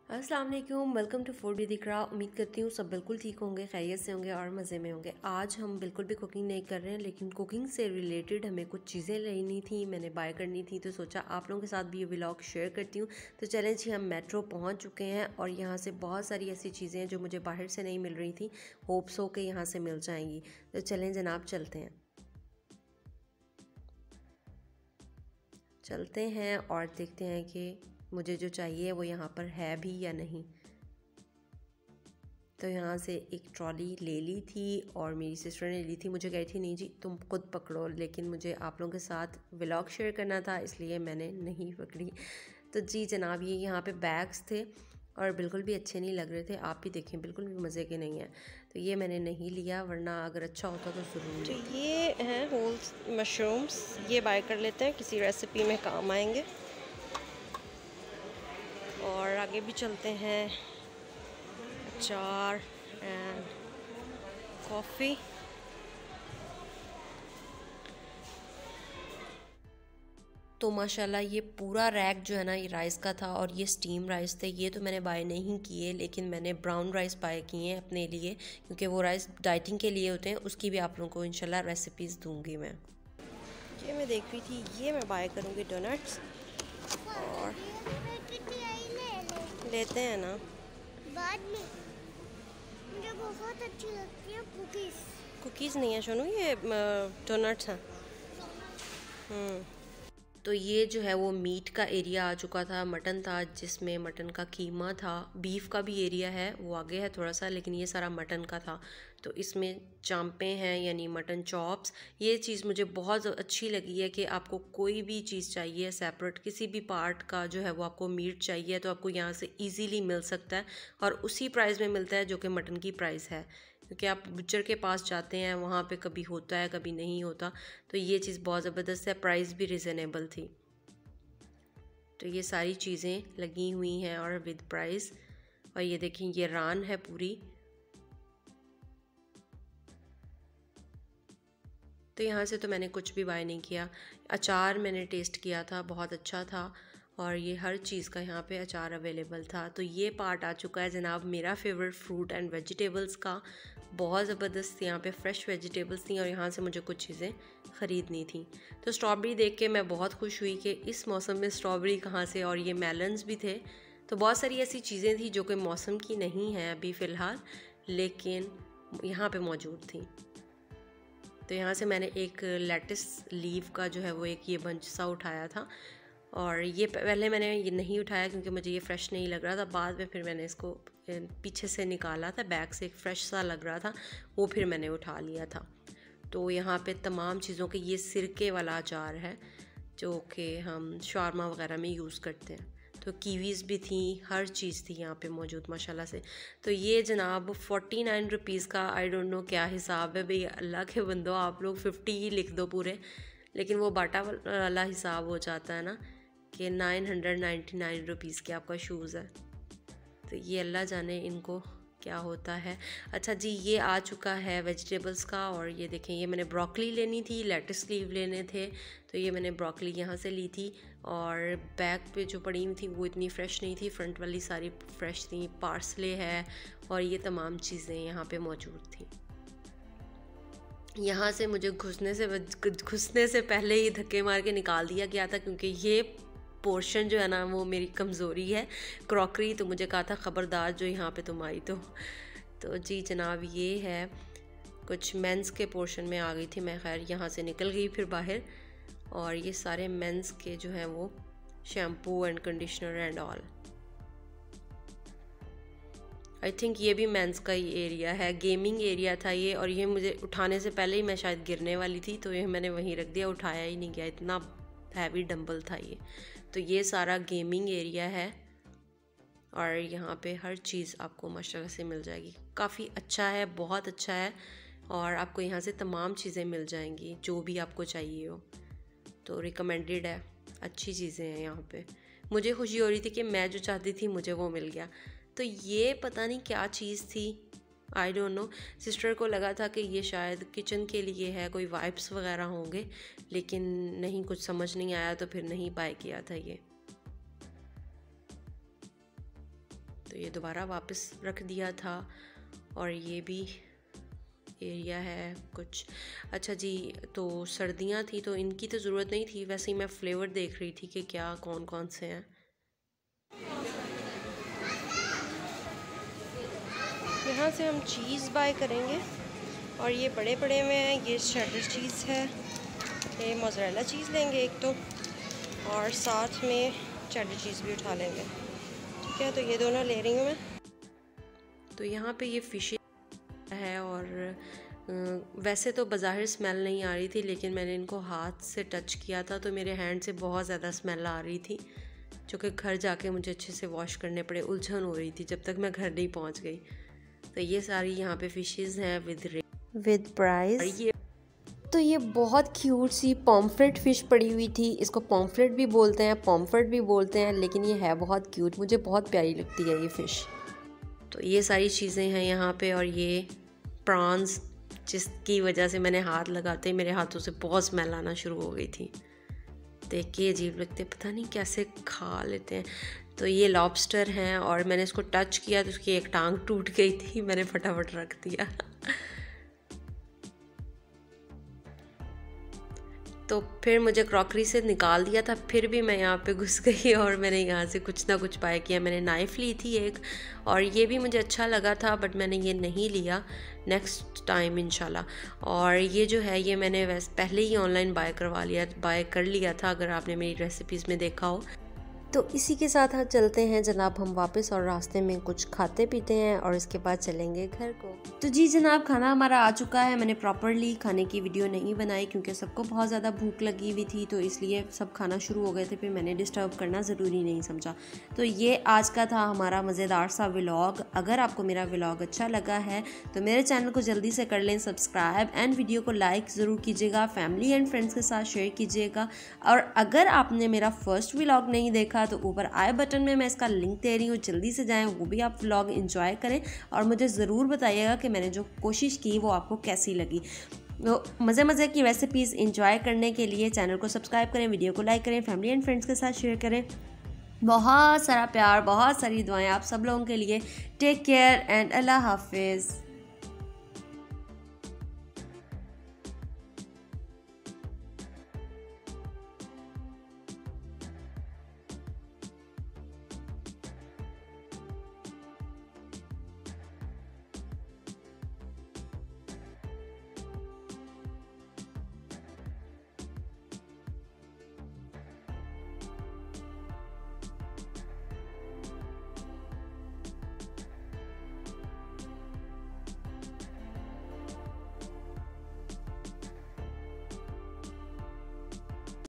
अस्सलाम वालेकुम, welcome to food with इकरा। उम्मीद करती हूँ सब बिल्कुल ठीक होंगे, खैरियत से होंगे और मज़े में होंगे। आज हम बिल्कुल भी कुकिंग नहीं कर रहे हैं, लेकिन कुकिंग से रिलेटेड हमें कुछ चीज़ें लेनी थी, मैंने बाय करनी थी, तो सोचा आप लोगों के साथ भी ये व्लॉग शेयर करती हूँ। तो चलें जी, हम मेट्रो पहुँच चुके हैं और यहाँ से बहुत सारी ऐसी चीज़ें हैं जो मुझे बाहर से नहीं मिल रही थी, होप्स हो के यहाँ से मिल जाएंगी। तो चलें जनाब, चलते हैं और देखते हैं कि मुझे जो चाहिए वो यहाँ पर है भी या नहीं। तो यहाँ से एक ट्रॉली ले ली थी और मेरी सिस्टर ने ली थी। मुझे कही थी नहीं जी तुम खुद पकड़ो, लेकिन मुझे आप लोगों के साथ व्लॉग शेयर करना था, इसलिए मैंने नहीं पकड़ी। तो जी जनाब, ये यहाँ पे बैग्स थे और बिल्कुल भी अच्छे नहीं लग रहे थे। आप भी देखें, बिल्कुल भी मज़े के नहीं हैं। तो ये मैंने नहीं लिया, वरना अगर अच्छा होता तो ज़रूर। तो ये हैं होल मशरूम्स, ये बाय कर लेते हैं, किसी रेसिपी में काम आएंगे। और आगे भी चलते हैं, अचार एंड कॉफ़ी। तो माशाल्लाह ये पूरा रैक जो है ना, ये राइस का था और ये स्टीम राइस थे। ये तो मैंने बाय नहीं किए, लेकिन मैंने ब्राउन राइस बाय किए हैं अपने लिए, क्योंकि वो राइस डाइटिंग के लिए होते हैं। उसकी भी आप लोगों को इंशाल्लाह रेसिपीज़ दूंगी मैं। ये मैं देख रही थी, ये मैं बाय करूँगी डोनट्स। और लेते हैं ना बाद में। मुझे बहुत अच्छी लगती है कुकीज़। कुकीज़ नहीं है सोनू, ये डोनट्स हैं। तो ये जो है वो मीट का एरिया आ चुका था। मटन था जिसमें मटन का कीमा था, बीफ का भी एरिया है, वो आगे है थोड़ा सा, लेकिन ये सारा मटन का था। तो इसमें चांपे हैं यानी मटन चॉप्स। ये चीज़ मुझे बहुत अच्छी लगी है कि आपको कोई भी चीज़ चाहिए सेपरेट, किसी भी पार्ट का जो है वो आपको मीट चाहिए तो आपको यहाँ से ईज़िली मिल सकता है और उसी प्राइस में मिलता है जो कि मटन की प्राइस है। क्योंकि आप बुचर के पास जाते हैं, वहाँ पे कभी होता है कभी नहीं होता। तो ये चीज़ बहुत ज़बरदस्त है, प्राइस भी रिजनेबल थी। तो ये सारी चीज़ें लगी हुई हैं और विद प्राइस। और ये देखें, ये रान है पूरी। तो यहाँ से तो मैंने कुछ भी बाय नहीं किया। अचार मैंने टेस्ट किया था, बहुत अच्छा था और ये हर चीज़ का यहाँ पे अचार अवेलेबल था। तो ये पार्ट आ चुका है जनाब मेरा फेवरेट फ्रूट एंड वेजिटेबल्स का। बहुत ज़बरदस्त यहाँ पे फ्रेश वेजिटेबल्स थी और यहाँ से मुझे कुछ चीज़ें ख़रीदनी थी। तो स्ट्रॉबेरी देख के मैं बहुत खुश हुई कि इस मौसम में स्ट्रॉबेरी कहाँ से, और ये मेलन्स भी थे। तो बहुत सारी ऐसी चीज़ें थी जो कि मौसम की नहीं हैं अभी फ़िलहाल, लेकिन यहाँ पर मौजूद थी। तो यहाँ से मैंने एक लेटिस लीव का जो है वो एक ये बंच सा उठाया था। और ये पहले मैंने ये नहीं उठाया क्योंकि मुझे ये फ़्रेश नहीं लग रहा था। बाद में फिर मैंने इसको पीछे से निकाला था, बैग से एक फ़्रेश सा लग रहा था, वो फिर मैंने उठा लिया था। तो यहाँ पे तमाम चीज़ों के ये सिरके वाला अचार है जो कि हम शारमा वगैरह में यूज़ करते हैं। तो कीवीज़ भी थी, हर चीज़ थी यहाँ पे मौजूद माशाल्लाह से। तो ये जनाब 49 रुपीज़ का, आई डोंट नो क्या हिसाब है भाई, अल्लाह के बंदो आप लोग 50 ही लिख दो पूरे, लेकिन वो बाटा वाला हिसाब हो जाता है ना कि 999 रुपीज़ के आपका शूज़ है। तो ये अल्लाह जाने इनको क्या होता है। अच्छा जी, ये आ चुका है वेजिटेबल्स का। और ये देखें, ये मैंने ब्रोकली लेनी थी, लेटिस लीव लेने थे, तो ये मैंने ब्रोकली यहाँ से ली थी। और बैग पे जो पड़ी हुई थी वो इतनी फ़्रेश नहीं थी, फ्रंट वाली सारी फ़्रेश थी। पार्सले है और ये तमाम चीज़ें यहाँ पे मौजूद थी। यहाँ से मुझे घुसने से पहले ही धक्के मार के निकाल दिया गया था, क्योंकि ये पोर्शन जो है ना वो मेरी कमज़ोरी है, क्रॉकरी। तो मुझे कहा था ख़बरदार जो यहाँ पे तुम आई तो जी जनाब, ये है कुछ मेंस के पोर्शन में आ गई थी मैं। खैर यहाँ से निकल गई फिर बाहर। और ये सारे मेंस के जो हैं वो shampoo and conditioner and all. I think ये भी मेंस का ही एरिया है, गेमिंग एरिया था ये। और ये मुझे उठाने से पहले ही मैं शायद गिरने वाली थी, तो ये मैंने वहीं रख दिया, उठाया ही नहीं गया, इतना हैवी डंबल था ये। तो ये सारा गेमिंग एरिया है और यहाँ पे हर चीज़ आपको माशाल्लाह से मिल जाएगी। काफ़ी अच्छा है, बहुत अच्छा है। और आपको यहाँ से तमाम चीज़ें मिल जाएंगी जो भी आपको चाहिए हो। तो रिकमेंडेड है, अच्छी चीज़ें हैं यहाँ पे। मुझे खुशी हो रही थी कि मैं जो चाहती थी मुझे वो मिल गया। तो ये पता नहीं क्या चीज़ थी, आई डोंट नो। सिस्टर को लगा था कि ये शायद किचन के लिए है, कोई वाइप्स वगैरह होंगे, लेकिन नहीं, कुछ समझ नहीं आया तो फिर नहीं बाय किया था ये। तो ये दोबारा वापस रख दिया था। और ये भी एरिया है कुछ। अच्छा जी, तो सर्दियाँ थी तो इनकी तो ज़रूरत नहीं थी, वैसे ही मैं फ्लेवर देख रही थी कि क्या कौन कौन से हैं। यहाँ से हम चीज़ बाय करेंगे और ये बड़े बड़े में हैं, ये शेडर चीज़ है, ये मोज़रेला चीज़ लेंगे एक तो, और साथ में चेडर चीज़ भी उठा लेंगे। ठीक है, तो ये दोनों ले रही हूँ मैं। तो यहाँ पे ये फ़िश है और वैसे तो बाज़ाहिर स्मेल नहीं आ रही थी, लेकिन मैंने इनको हाथ से टच किया था तो मेरे हैंड से बहुत ज़्यादा स्मेल आ रही थी, जो कि घर जाके मुझे अच्छे से वॉश करने पड़े। उलझन हो रही थी जब तक मैं घर नहीं पहुँच गई। तो ये सारी यहाँ पे फ़िशेज़ हैं विद प्राइस। तो ये बहुत क्यूट सी पॉम्फ्रेट फ़िश पड़ी हुई थी। इसको पॉम्फ्रेट भी बोलते हैं, पॉम्फ्रेट भी बोलते हैं, लेकिन ये है बहुत क्यूट, मुझे बहुत प्यारी लगती है ये फ़िश। तो ये सारी चीज़ें हैं यहाँ पे। और ये प्रॉन्स, जिसकी वजह से मैंने हाथ लगाते ही मेरे हाथों से बहुत स्मेल आना शुरू हो गई थी। देख के अजीब लगते, पता नहीं कैसे खा लेते हैं। तो ये लॉबस्टर हैं और मैंने इसको टच किया तो उसकी एक टांग टूट गई थी, मैंने फटाफट रख दिया। तो फिर मुझे क्रॉकरी से निकाल दिया था, फिर भी मैं यहाँ पे घुस गई और मैंने यहाँ से कुछ ना कुछ बाय किया। मैंने नाइफ़ ली थी एक, और ये भी मुझे अच्छा लगा था, बट मैंने ये नहीं लिया, नेक्स्ट टाइम इंशाल्लाह। और ये जो है ये मैंने वैसे पहले ही ऑनलाइन बाय कर लिया था, अगर आपने मेरी रेसिपीज़ में देखा हो। तो इसी के साथ हम चलते हैं जनाब हम वापस, और रास्ते में कुछ खाते पीते हैं और इसके बाद चलेंगे घर को। तो जी जनाब, खाना हमारा आ चुका है। मैंने प्रॉपरली खाने की वीडियो नहीं बनाई क्योंकि सबको बहुत ज़्यादा भूख लगी हुई थी, तो इसलिए सब खाना शुरू हो गए थे, फिर मैंने डिस्टर्ब करना ज़रूरी नहीं समझा। तो ये आज का था हमारा मज़ेदार सा व्लॉग। अगर आपको मेरा व्लॉग अच्छा लगा है तो मेरे चैनल को जल्दी से कर लें सब्सक्राइब, एंड वीडियो को लाइक ज़रूर कीजिएगा, फैमिली एंड फ्रेंड्स के साथ शेयर कीजिएगा। और अगर आपने मेरा फर्स्ट व्लॉग नहीं देखा तो ऊपर आई बटन में मैं इसका लिंक दे रही हूँ, जल्दी से जाएं, वो भी आप व्लॉग एंजॉय करें और मुझे ज़रूर बताइएगा कि मैंने जो कोशिश की वो आपको कैसी लगी। तो मज़े की रेसिपीज़ एंजॉय करने के लिए चैनल को सब्सक्राइब करें, वीडियो को लाइक करें, फैमिली एंड फ्रेंड्स के साथ शेयर करें। बहुत सारा प्यार, बहुत सारी दुआएं आप सब लोगों के लिए। टेक केयर एंड अल्लाह हाफिज़।